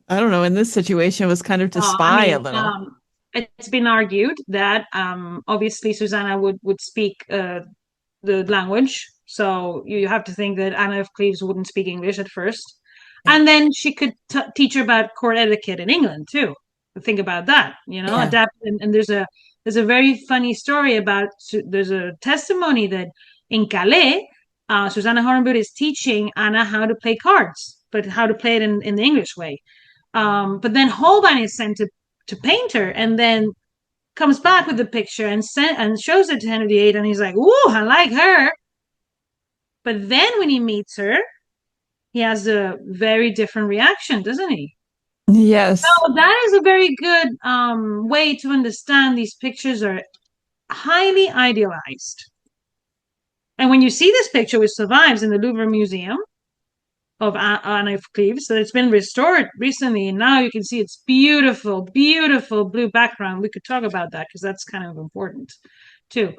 Speaker 2: I don't know, in this situation was kind of to spy a little.
Speaker 3: It's been argued that obviously Susanna would speak the language. So you have to think that Anna of Cleves wouldn't speak English at first.
Speaker 2: Yeah.
Speaker 3: And then she could teach her about court etiquette in England too. Think about that,
Speaker 2: Yeah.
Speaker 3: adapt. And there's a very funny story about, there's a testimony that in Calais, Susanna Horenboot is teaching Anna how to play cards, but how to play it in the English way. But then Holbein is sent to paint her, and then comes back with the picture and shows it to Henry VIII, and he's like, "Ooh, I like her." But then when he meets her, he has a very different reaction, doesn't he?
Speaker 2: Yes.
Speaker 3: So that is a very good way to understand these pictures are highly idealized. And when you see this picture, which survives in the Louvre Museum of Anne of Cleves, so it's been restored recently, and now you can see it's beautiful, beautiful blue background. We could talk about that because that's kind of important too.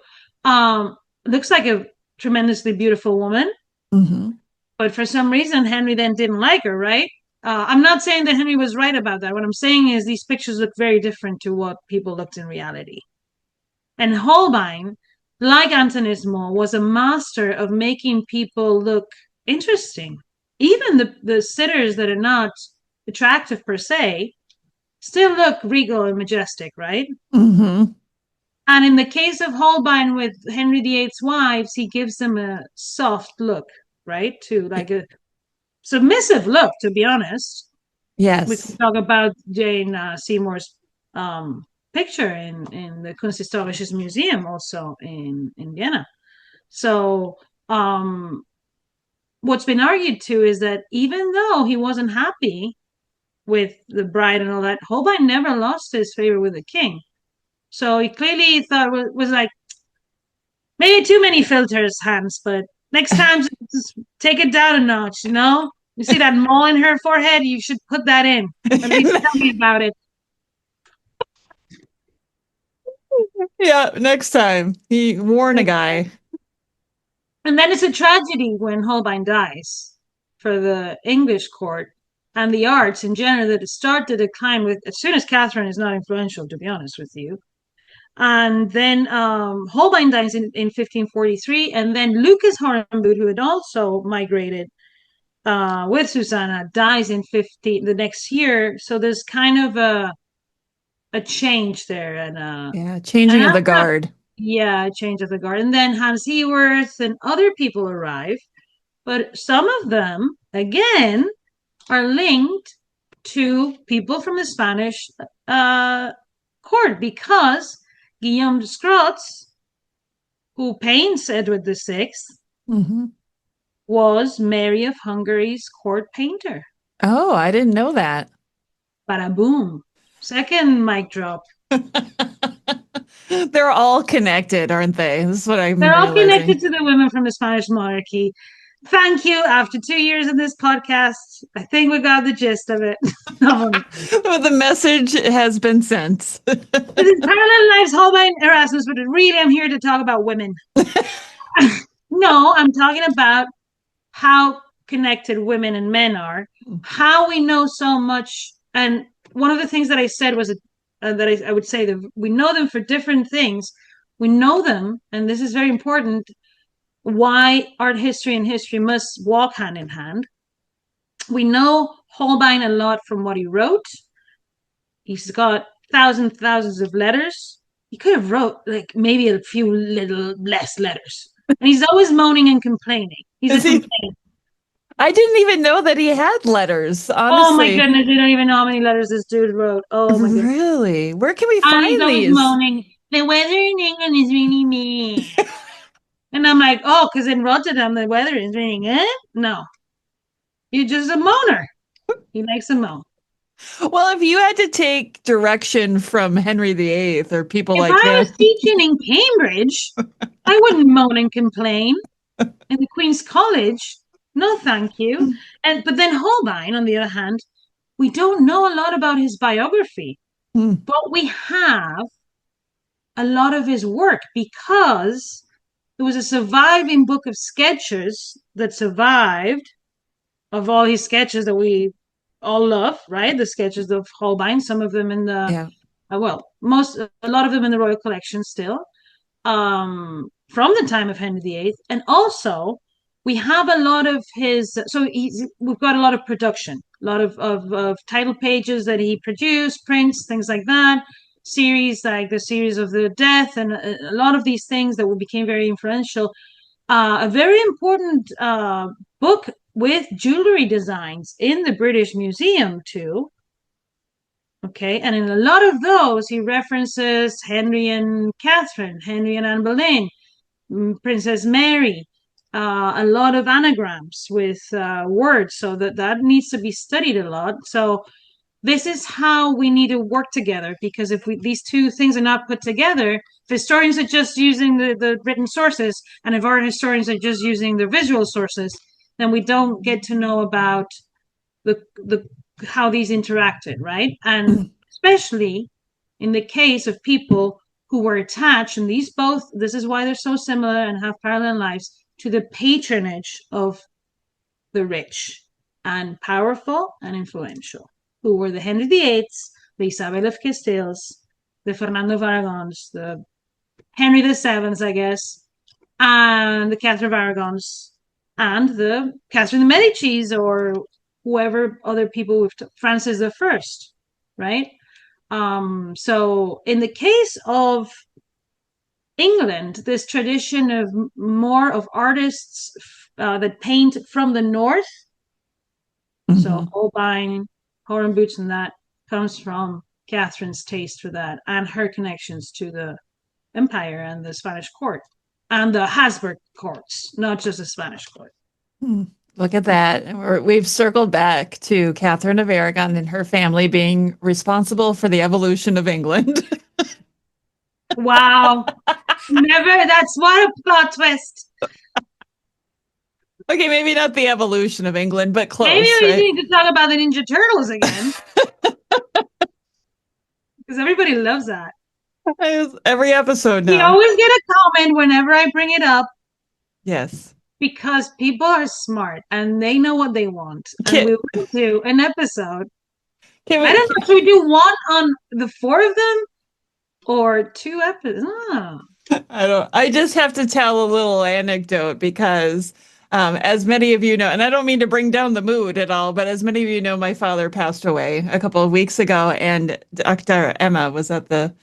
Speaker 3: Looks like a tremendously beautiful woman,
Speaker 2: Mm-hmm.
Speaker 3: but for some reason Henry then didn't like her, right? I'm not saying that Henry was right about that. What I'm saying is these pictures look very different to what people looked in reality. And Holbein, like Antonismo, was a master of making people look interesting. Even the sitters that are not attractive per se still look regal and majestic, right?
Speaker 2: Mm-hmm.
Speaker 3: And in the case of Holbein with Henry VIII's wives, he gives them a soft look, right? To like a submissive look, to be honest. We
Speaker 2: Yes.
Speaker 3: can talk about Jane Seymour's picture in the Kunsthistorisches Museum, also in Vienna. So what's been argued too is that even though he wasn't happy with the bride and all that, Holbein never lost his favor with the king. So he clearly thought was like, maybe too many filters, Hans, but next time just take it down a notch, you know? You see that mole in her forehead? You should put that in. At least tell me about it.
Speaker 2: Yeah, next time. He warned a guy.
Speaker 3: And then it's a tragedy when Holbein dies for the English court and the arts in general that start to decline with as soon as Catherine is not influential, to be honest with you. And then Holbein dies in 1543, and then Lucas Hornboot, who had also migrated with Susanna, dies in the next year. So there's kind of a change there, and
Speaker 2: changing of the guard.
Speaker 3: Change of the guard. And then Hans Heworth and other people arrive, but some of them again are linked to people from the Spanish court, because Guillaume de Scrots, who paints Edward VI, was Mary of Hungary's court painter.
Speaker 2: Oh, I didn't know that.
Speaker 3: Bada boom. Second mic drop.
Speaker 2: They're all connected, aren't they? This is what I'm
Speaker 3: They're all
Speaker 2: realizing.
Speaker 3: connected to the women from the Spanish monarchy. Thank you. After 2 years of this podcast, I think we got the gist of it.
Speaker 2: The message has been sent.
Speaker 3: This is Parallel Lives, Holbein, Erasmus, but really I'm here to talk about women. No, I'm talking about how connected women and men are, how we know so much. And one of the things that I said was that I would say that we know them for different things. We know them, and this is very important, why art history and history must walk hand in hand. We know Holbein a lot from what he wrote. He's got thousands of letters. He could have wrote like maybe a few little less letters. And he's always moaning and complaining. He's a complainer.
Speaker 2: I didn't even know that he had letters, honestly.
Speaker 3: Oh my goodness, you don't even know how many letters this dude wrote. Oh my goodness.
Speaker 2: Really? Where can we find
Speaker 3: he's always
Speaker 2: these?
Speaker 3: Moaning, the weather in England is really mean. And I'm like, oh, because in Rotterdam the weather is really good? No. You're just a moaner. He likes to moan.
Speaker 2: Well, if you had to take direction from Henry VIII or people like
Speaker 3: if I
Speaker 2: him.
Speaker 3: was teaching in Cambridge, I wouldn't moan and complain. In the Queen's College, no thank you. But then Holbein, on the other hand, we don't know a lot about his biography, but we have a lot of his work because there was a surviving book of sketches that survived, of all his sketches that we all love, right? The sketches of Holbein, some of them in the a lot of them in the Royal Collection still, from the time of Henry VIII. And also we have a lot of his, we've got a lot of production, a lot of title pages that he produced, prints, things like that, series like the series of the death, and a lot of these things that became very influential. A very important book with jewelry designs in the British Museum too. Okay, and in a lot of those, he references Henry and Catherine, Henry and Anne Boleyn, Princess Mary, a lot of anagrams with words, so that needs to be studied a lot. So this is how we need to work together, because if these two things are not put together, if historians are just using the written sources, and if art historians are just using the visual sources, then we don't get to know about the how these interacted, right? And especially in the case of people who were attached, and this is why they're so similar and have parallel lives, to the patronage of the rich and powerful and influential, who were the Henry VIIIs, the Isabel of Castiles, the Fernando of Aragons, the Henry VII, I guess, and the Catherine of Aragons, and the Catherine de Medicis, or whoever other people with Francis I, right? So in the case of England, this tradition of more of artists that paint from the north, so Holbein, Hornboots, and that comes from Catherine's taste for that and her connections to the empire and the Spanish court and the Habsburg courts, not just the Spanish court.
Speaker 2: Look at that. And we've circled back to Catherine of Aragon and her family being responsible for the evolution of England.
Speaker 3: Wow. Never. That's what a plot twist.
Speaker 2: Okay, maybe not the evolution of England, but close.
Speaker 3: Maybe we
Speaker 2: right?
Speaker 3: need to talk about the Ninja Turtles again. Because everybody loves that.
Speaker 2: Every episode now.
Speaker 3: We always get a comment whenever I bring it up.
Speaker 2: Yes.
Speaker 3: Because people are smart and they know what they want. And we will do an episode. I don't know if we do one on the 4 of them or 2 episodes.
Speaker 2: I just have to tell a little anecdote because as many of you know, and I don't mean to bring down the mood at all, but as many of you know, my father passed away a couple of weeks ago, and Dr. Emma was at the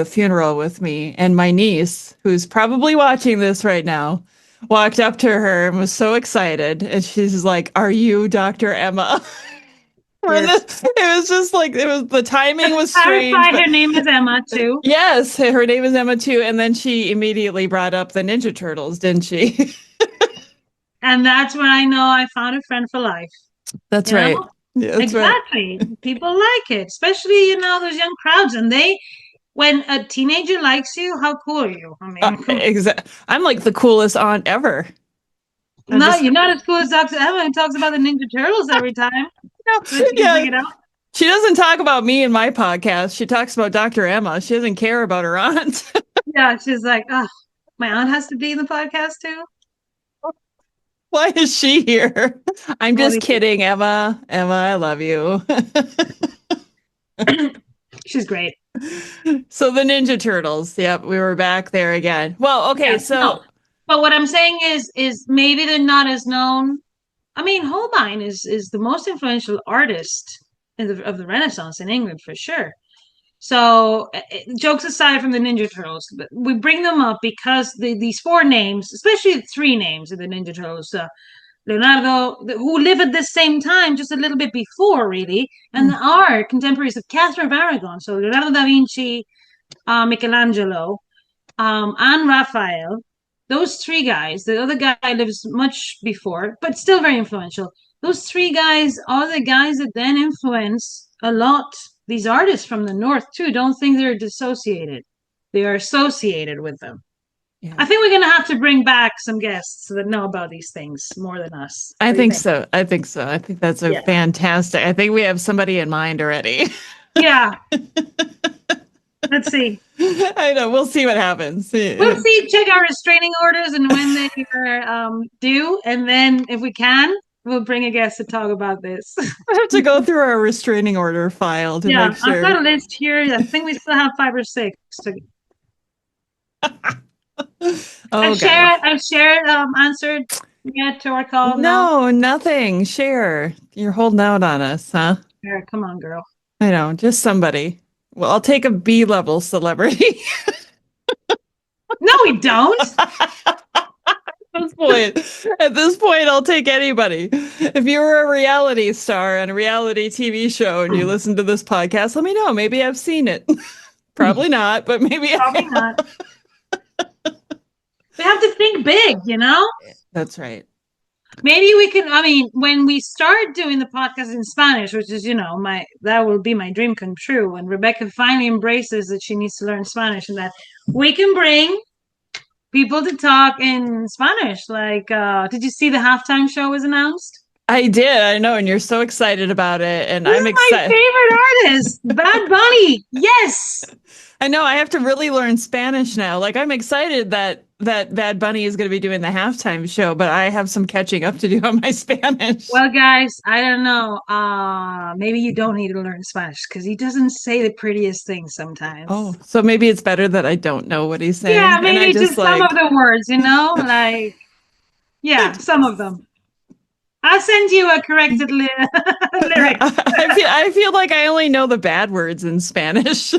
Speaker 2: funeral with me, and my niece, who's probably watching this right now, walked up to her and was so excited, and she's like, "Are you Dr. Emma?" Yes. It was just like the timing was strange.
Speaker 3: Her name is Emma too.
Speaker 2: Yes, her name is Emma too, and then she immediately brought up the Ninja Turtles, didn't she?
Speaker 3: And that's when I know I found a friend for life.
Speaker 2: That's right.
Speaker 3: Yeah, that's exactly. Right. People like it, especially those young crowds, and when a teenager likes you, how cool are you? I mean,
Speaker 2: exactly. I'm like the coolest aunt ever.
Speaker 3: You're not as cool as Dr. Emma, who talks about the Ninja Turtles every time.
Speaker 2: Yeah. She doesn't talk about me in my podcast. She talks about Dr. Emma. She doesn't care about her aunt.
Speaker 3: Yeah, she's like, oh, my aunt has to be in the podcast too.
Speaker 2: Why is she here? I'm just kidding, Emma. Emma, I love you.
Speaker 3: She's great.
Speaker 2: So the Ninja Turtles. Yep, we were back there again. Well, okay,
Speaker 3: But what I'm saying is maybe they're not as known. I mean, Holbein is the most influential artist of the Renaissance in England for sure. So, jokes aside from the Ninja Turtles, we bring them up because these 4 names, especially the 3 names of the Ninja Turtles, Leonardo, who live at the same time, just a little bit before, really, and are contemporaries of Catherine of Aragon. So, Leonardo da Vinci, Michelangelo, and Raphael. Those 3 guys, the other guy lives much before, but still very influential. Those 3 guys are the guys that then influence a lot these artists from the North too. Don't think they're dissociated. They are associated with them. Yeah. I think we're going to have to bring back some guests that know about these things more than us.
Speaker 2: I think so. I think that's fantastic. I think we have somebody in mind already.
Speaker 3: Yeah. Let's see.
Speaker 2: I know. We'll see what happens.
Speaker 3: We'll see. Check our restraining orders and when they are due. And then if we can, we'll bring a guest to talk about this.
Speaker 2: I have to go through our restraining order file to make sure.
Speaker 3: I've got a list here. I think we still have 5 or 6. I've shared answered yet to our call.
Speaker 2: No, nothing. Share. You're holding out on us, huh?
Speaker 3: Share, come on, girl.
Speaker 2: I know, just somebody. Well, I'll take a B-level celebrity.
Speaker 3: No, we don't.
Speaker 2: At this point, I'll take anybody. If you were a reality star on a reality TV show and you listen to this podcast, let me know. Maybe I've seen it. Probably not, but maybe
Speaker 3: probably not. We have to think big,
Speaker 2: That's right.
Speaker 3: Maybe we can, when we start doing the podcast in Spanish, which is, that will be my dream come true, when Rebecca finally embraces that she needs to learn Spanish, and that we can bring people to talk in Spanish. Like, did you see the halftime show was announced?
Speaker 2: I did. I know. And you're so excited about it. And I'm excited.
Speaker 3: My favorite artist, Bad Bunny. Yes.
Speaker 2: I know. I have to really learn Spanish now. Like, I'm excited that Bad Bunny is going to be doing the halftime show, but I have some catching up to do on my Spanish.
Speaker 3: Well, guys, I don't know. Maybe you don't need to learn Spanish because he doesn't say the prettiest things sometimes.
Speaker 2: Oh, so maybe it's better that I don't know what he's saying.
Speaker 3: Yeah, maybe just some of the words, like, yeah, some of them. I'll send you a corrected lyric.
Speaker 2: I feel like I only know the bad words in Spanish.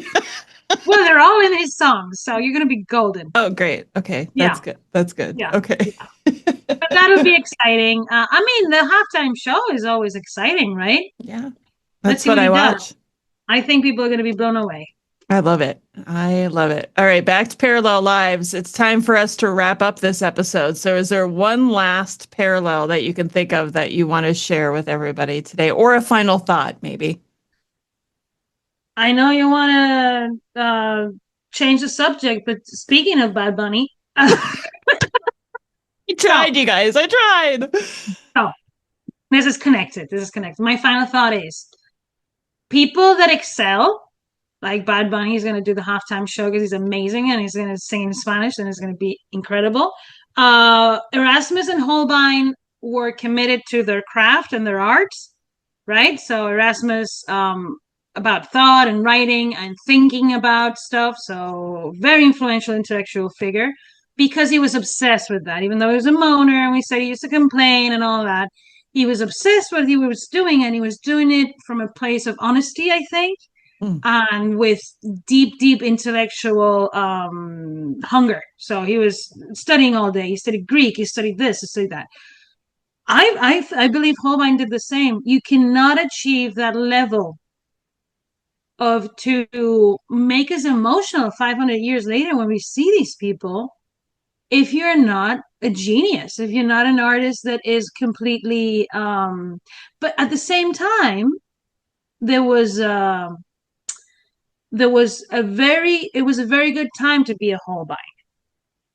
Speaker 3: Well, they're all in his songs, so you're going to be golden.
Speaker 2: Oh, great. Okay. That's good. That's good.
Speaker 3: Yeah.
Speaker 2: Okay.
Speaker 3: Yeah. But that'll be exciting. The halftime show is always exciting, right?
Speaker 2: Yeah. That's what I watch.
Speaker 3: I think people are going to be blown away.
Speaker 2: I love it. I love it. All right, back to parallel lives. It's time for us to wrap up this episode. So is there one last parallel that you can think of that you want to share with everybody today, or a final thought maybe?
Speaker 3: I know you want to change the subject, but speaking of Bad Bunny,
Speaker 2: I tried, you guys. I tried.
Speaker 3: oh, this is connected. This is connected. My final thought is people that excel, like Bad Bunny, he's going to do the halftime show because he's amazing and he's going to sing in Spanish and it's going to be incredible. Erasmus and Holbein were committed to their craft and their arts, right? So Erasmus, about thought and writing and thinking about stuff. So very influential intellectual figure because he was obsessed with that. Even though he was a moaner and we said he used to complain and all that, he was obsessed with what he was doing and he was doing it from a place of honesty, I think, and with deep intellectual hunger. So he was studying all day. He studied Greek. He studied this. He studied that. I believe Holbein did the same. You cannot achieve that level of to make us emotional 500 years later when we see these people if you're not a genius, if you're not an artist that is completely but at the same time there was a very good time to be a Holbein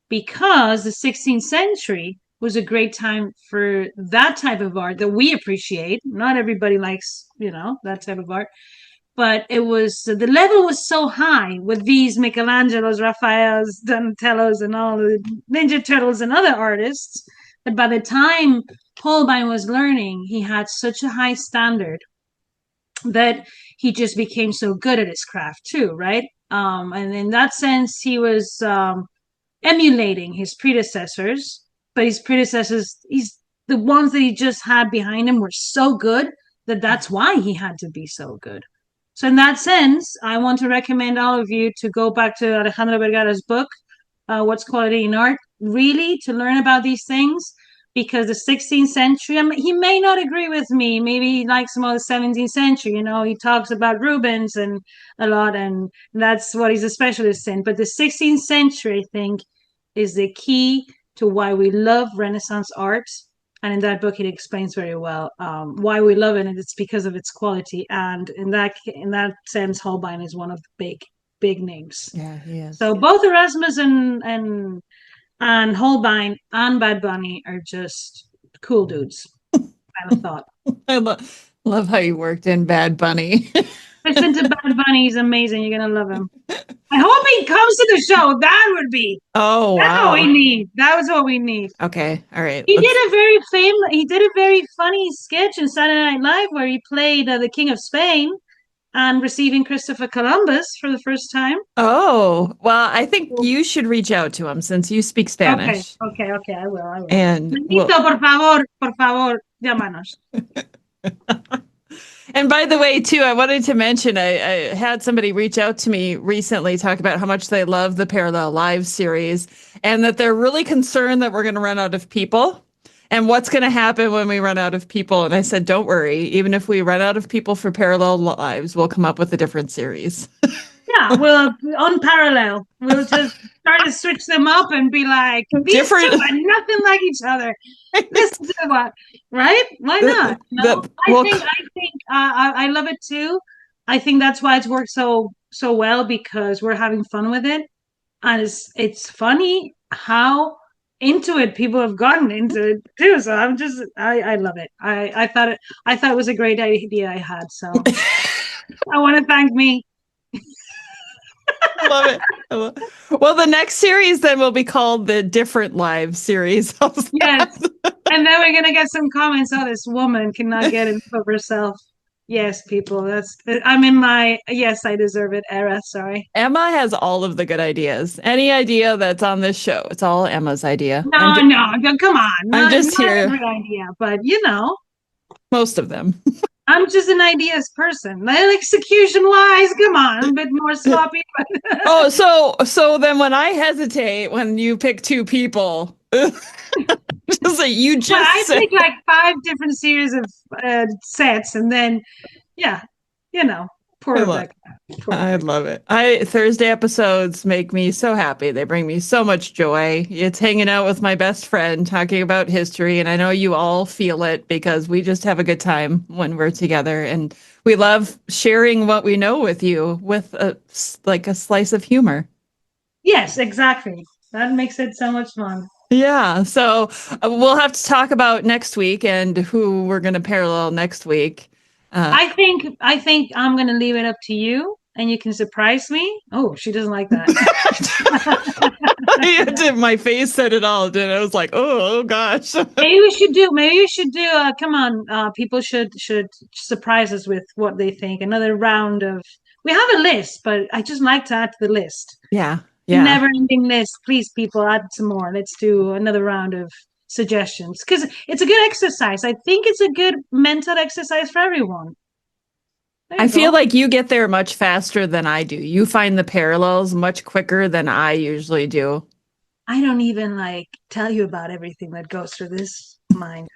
Speaker 3: because the 16th century was a great time for that type of art that we appreciate. Not everybody likes, that type of art, but it was the level was so high with these Michelangelos, Raphaels, Donatellos, and all the Ninja Turtles and other artists that by the time Holbein was learning, he had such a high standard that he just became so good at his craft too, right? And in that sense, he was emulating his predecessors, but his predecessors, the ones that he just had behind him were so good that that's why he had to be so good. So in that sense, I want to recommend all of you to go back to Alejandro Vergara's book, What's Quality in Art, really to learn about these things, because the 16th century, he may not agree with me. Maybe he likes some of the 17th century. He talks about Rubens and a lot, and that's what he's a specialist in. But the 16th century, I think, is the key to why we love Renaissance art. And in that book, he explains very well why we love it, and it's because of its quality. And in that sense, Holbein is one of the big names.
Speaker 2: Yeah, he is.
Speaker 3: So both Erasmus and Holbein and Bad Bunny are just cool dudes. I thought.
Speaker 2: I love how you worked in Bad Bunny.
Speaker 3: Listen to Bad Bunny. He's amazing. You're gonna love him. I hope he comes to the show. That would be.
Speaker 2: Oh, wow.
Speaker 3: That's what we need. That was what we need.
Speaker 2: Okay, all right.
Speaker 3: He did a very funny sketch in Saturday Night Live where he played the King of Spain and receiving Christopher Columbus for the first time.
Speaker 2: Oh, well, I think you should reach out to him since you speak Spanish.
Speaker 3: Okay, I will.
Speaker 2: And
Speaker 3: por favor, llámanos.
Speaker 2: And by the way, too, I wanted to mention, I had somebody reach out to me recently, talk about how much they love the Parallel Live series and that they're really concerned that we're going to run out of people and what's going to happen when we run out of people. And I said, don't worry, even if we run out of people for Parallel Lives, we'll come up with a different series.
Speaker 3: Yeah, we'll unparallel. We'll just start to switch them up and be like, these
Speaker 2: different,
Speaker 3: two are nothing like each other. This is what, right? Why not? No, I think I love it too. I think that's why it's worked so well because we're having fun with it, and it's funny how into it people have gotten into it too. So I love it. I thought it was a great idea I had. So I want to thank me.
Speaker 2: Love it. Well, the next series then will be called the Different Lives series.
Speaker 3: Yes. And then we're going to get some comments. Oh, this woman cannot get it for herself. Yes, people. I'm in my yes, I deserve it era. Sorry.
Speaker 2: Emma has all of the good ideas. Any idea that's on this show, it's all Emma's idea.
Speaker 3: No, come on.
Speaker 2: I'm just
Speaker 3: not
Speaker 2: here.
Speaker 3: Every idea, but
Speaker 2: most of them.
Speaker 3: I'm just an ideas person. Like execution wise, come on, a bit more sloppy.
Speaker 2: Oh, so then when I hesitate when you pick two people, just like you just
Speaker 3: I pick like 5 different series of sets, and then Poor
Speaker 2: I
Speaker 3: Rebecca. Poor
Speaker 2: I
Speaker 3: Rebecca.
Speaker 2: love it. Thursday episodes make me so happy. They bring me so much joy. It's hanging out with my best friend, talking about history, and I know you all feel it because we just have a good time when we're together, and we love sharing what we know with you with like a slice of humor.
Speaker 3: Yes, exactly. That makes it so much fun.
Speaker 2: Yeah, so we'll have to talk about next week and who we're going to parallel next week. Uh,
Speaker 3: I think I'm gonna leave it up to you and you can surprise me. Oh, she doesn't like that.
Speaker 2: My face said it all, did I was like, oh gosh.
Speaker 3: Maybe we should do come on, people should surprise us with what they think. Another round of we have a list, but I just like to add to the list.
Speaker 2: Yeah, yeah.
Speaker 3: Never ending list. Please, people, add some more. Let's do another round of suggestions because it's a good exercise. I think it's a good mental exercise for everyone. There
Speaker 2: I
Speaker 3: you
Speaker 2: feel
Speaker 3: go.
Speaker 2: like you get there much faster than I do. You find the parallels much quicker than I usually do.
Speaker 3: I don't even like tell you about everything that goes through this mind.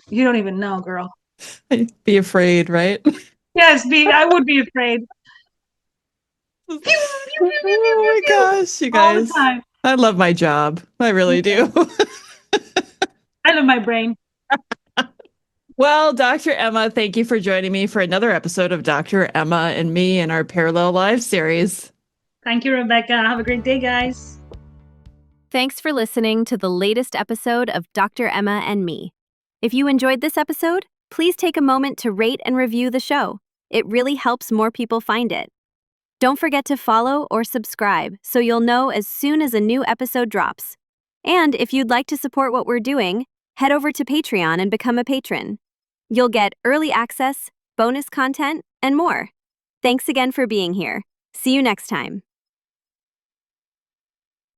Speaker 3: You don't even know, girl.
Speaker 2: I'd be afraid, right?
Speaker 3: Yes, I would be afraid. Pew, pew, pew, pew, pew,
Speaker 2: Oh
Speaker 3: pew,
Speaker 2: my
Speaker 3: pew,
Speaker 2: gosh, you
Speaker 3: all the
Speaker 2: guys.
Speaker 3: time.
Speaker 2: I love my job. I really do.
Speaker 3: I love my brain.
Speaker 2: Well, Dr. Emma, thank you for joining me for another episode of Dr. Emma and me in our Parallel Live series.
Speaker 3: Thank you, Rebecca. Have a great day, guys.
Speaker 1: Thanks for listening to the latest episode of Dr. Emma and Me. If you enjoyed this episode, please take a moment to rate and review the show. It really helps more people find it. Don't forget to follow or subscribe so you'll know as soon as a new episode drops. And if you'd like to support what we're doing, head over to Patreon and become a patron. You'll get early access, bonus content, and more. Thanks again for being here. See you next time.